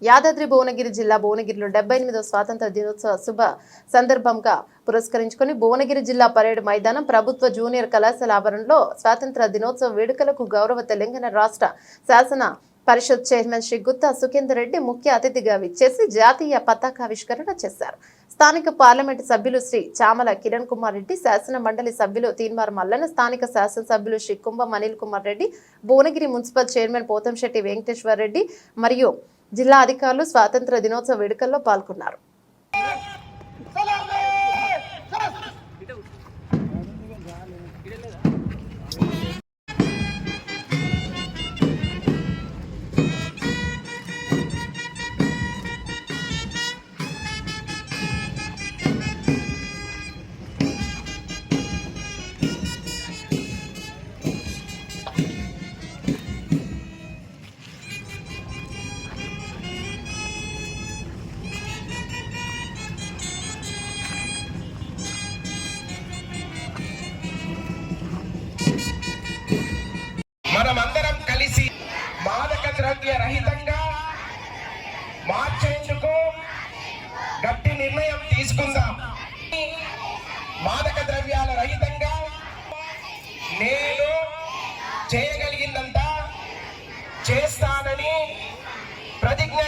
యాదాద్రి భువనగిరి జిల్లా భువనగిరిలో 78వ స్వాతంత్ర దినోత్సవ శుభ సందర్భంగా పురస్కరించుకుని భువనగిరి జిల్లా పరేడ్ మైదానం ప్రభుత్వ జూనియర్ కళాశాల ఆవరణలో స్వాతంత్ర దినోత్సవ వేడుకలకు గౌరవ తెలంగాణ రాష్ట్ర శాసన పరిషత్ చైర్మన్ శ్రీ గుత్తా సుఖేందర్ రెడ్డి ముఖ్య అతిథిగా విచ్చేసి జాతీయ పతాకావిష్కరణ చేశారు. స్థానిక పార్లమెంటు సభ్యులు శ్రీ చామల కిరణ్ కుమార్ రెడ్డి, శాసన మండలి సభ్యులు తీన్మార్ మల్లన్న, స్థానిక శాసనసభ్యులు శ్రీ కుంభం అనిల్ కుమార్ రెడ్డి, భువనగిరి మున్సిపల్ చైర్మన్ పోతంశెట్టి వెంకటేశ్వర్ రెడ్డి మరియు జిల్లా అధికారులు స్వాతంత్ర దినోత్సవ వేడుకల్లో పాల్గొన్నారు. మనమందరం కలిసి మాదక ద్రవ్య రహితంగా మార్చేందుకు గట్టి నిర్ణయం తీసుకుందాం. మాదక ద్రవ్యాల రహితంగా నేను చేయగలిగిందంతా చేస్తానని ప్రతిజ్ఞ